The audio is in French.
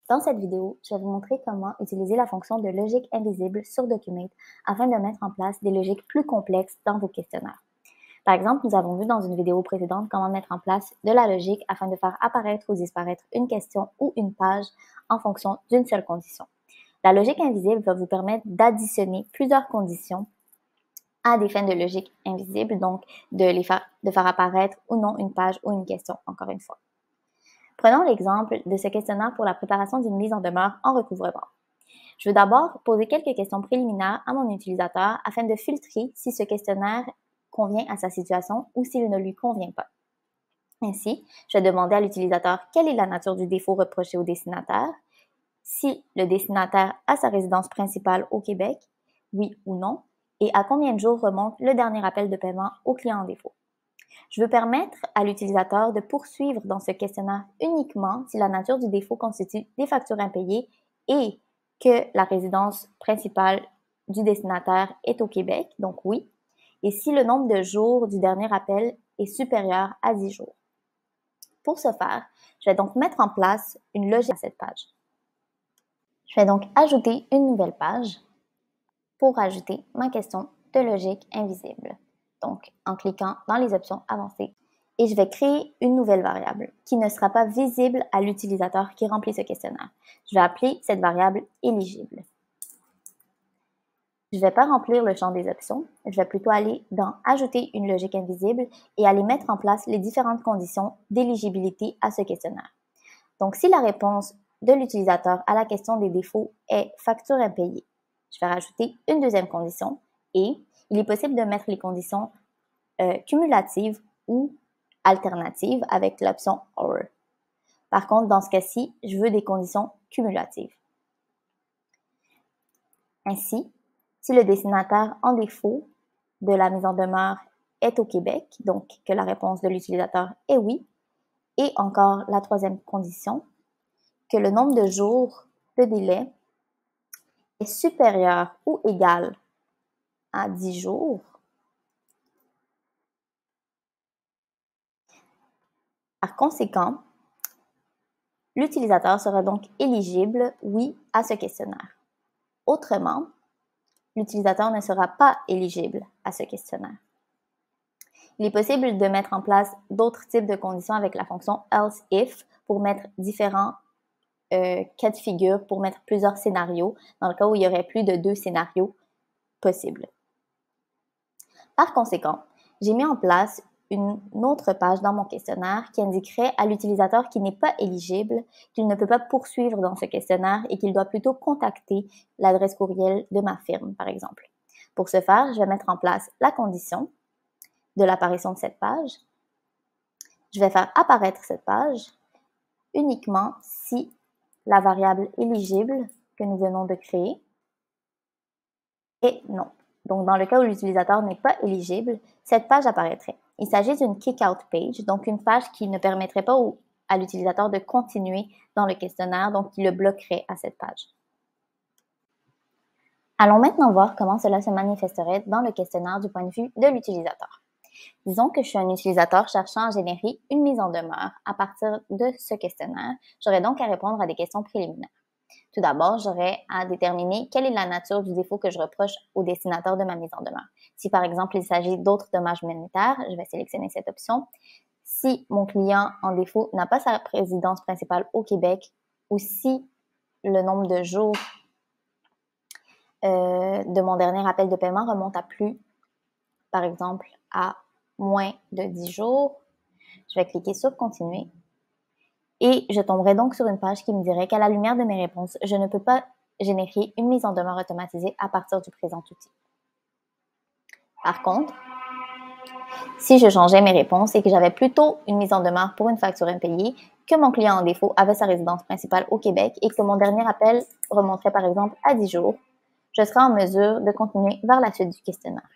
Dans cette vidéo, je vais vous montrer comment utiliser la fonction de logique invisible sur Documate afin de mettre en place des logiques plus complexes dans vos questionnaires. Par exemple, nous avons vu dans une vidéo précédente comment mettre en place de la logique afin de faire apparaître ou disparaître une question ou une page en fonction d'une seule condition. La logique invisible va vous permettre d'additionner plusieurs conditions à des fins de logique invisible, donc de faire apparaître ou non une page ou une question, encore une fois. Prenons l'exemple de ce questionnaire pour la préparation d'une mise en demeure en recouvrement. Je veux d'abord poser quelques questions préliminaires à mon utilisateur afin de filtrer si ce questionnaire convient à sa situation ou s'il ne lui convient pas. Ainsi, je vais demander à l'utilisateur quelle est la nature du défaut reproché au destinataire, si le destinataire a sa résidence principale au Québec, oui ou non, et à combien de jours remonte le dernier appel de paiement au client en défaut. Je veux permettre à l'utilisateur de poursuivre dans ce questionnaire uniquement si la nature du défaut constitue des factures impayées et que la résidence principale du destinataire est au Québec, donc oui, et si le nombre de jours du dernier appel est supérieur à 10 jours. Pour ce faire, je vais donc mettre en place une logique à cette page. Je vais donc ajouter une nouvelle page pour ajouter ma question de logique invisible. Donc, en cliquant dans les options avancées, et je vais créer une nouvelle variable qui ne sera pas visible à l'utilisateur qui remplit ce questionnaire. Je vais appeler cette variable éligible. Je ne vais pas remplir le champ des options, je vais plutôt aller dans Ajouter une logique invisible et aller mettre en place les différentes conditions d'éligibilité à ce questionnaire. Donc, si la réponse de l'utilisateur à la question des défauts est facture impayée, je vais rajouter une deuxième condition et il est possible de mettre les conditions cumulatives ou alternatives avec l'option OR. Par contre, dans ce cas-ci, je veux des conditions cumulatives. Ainsi, si le destinataire en défaut de la mise en demeure est au Québec, donc que la réponse de l'utilisateur est oui, et encore la troisième condition, que le nombre de jours de délai est supérieur ou égal à 10 jours, par conséquent, l'utilisateur sera donc éligible, oui, à ce questionnaire. Autrement, l'utilisateur ne sera pas éligible à ce questionnaire. Il est possible de mettre en place d'autres types de conditions avec la fonction else if pour mettre différents cas de figure, pour mettre plusieurs scénarios, dans le cas où il y aurait plus de 2 scénarios possibles. Par conséquent, j'ai mis en place une autre page dans mon questionnaire qui indiquerait à l'utilisateur qui n'est pas éligible qu'il ne peut pas poursuivre dans ce questionnaire et qu'il doit plutôt contacter l'adresse courriel de ma firme, par exemple. Pour ce faire, je vais mettre en place la condition de l'apparition de cette page. Je vais faire apparaître cette page uniquement si la variable éligible que nous venons de créer est non. Donc, dans le cas où l'utilisateur n'est pas éligible, cette page apparaîtrait. Il s'agit d'une kick-out page, donc une page qui ne permettrait pas à l'utilisateur de continuer dans le questionnaire, donc qui le bloquerait à cette page. Allons maintenant voir comment cela se manifesterait dans le questionnaire du point de vue de l'utilisateur. Disons que je suis un utilisateur cherchant à générer une mise en demeure à partir de ce questionnaire. J'aurais donc à répondre à des questions préliminaires. Tout d'abord, j'aurais à déterminer quelle est la nature du défaut que je reproche au destinataire de ma mise en demeure. Si par exemple il s'agit d'autres dommages humanitaires, je vais sélectionner cette option. Si mon client en défaut n'a pas sa résidence principale au Québec ou si le nombre de jours de mon dernier appel de paiement remonte à plus, par exemple, à moins de 10 jours, je vais cliquer sur Continuer. Et je tomberai donc sur une page qui me dirait qu'à la lumière de mes réponses, je ne peux pas générer une mise en demeure automatisée à partir du présent outil. Par contre, si je changeais mes réponses et que j'avais plutôt une mise en demeure pour une facture impayée, que mon client en défaut avait sa résidence principale au Québec et que mon dernier appel remonterait par exemple à 10 jours, je serai en mesure de continuer vers la suite du questionnaire.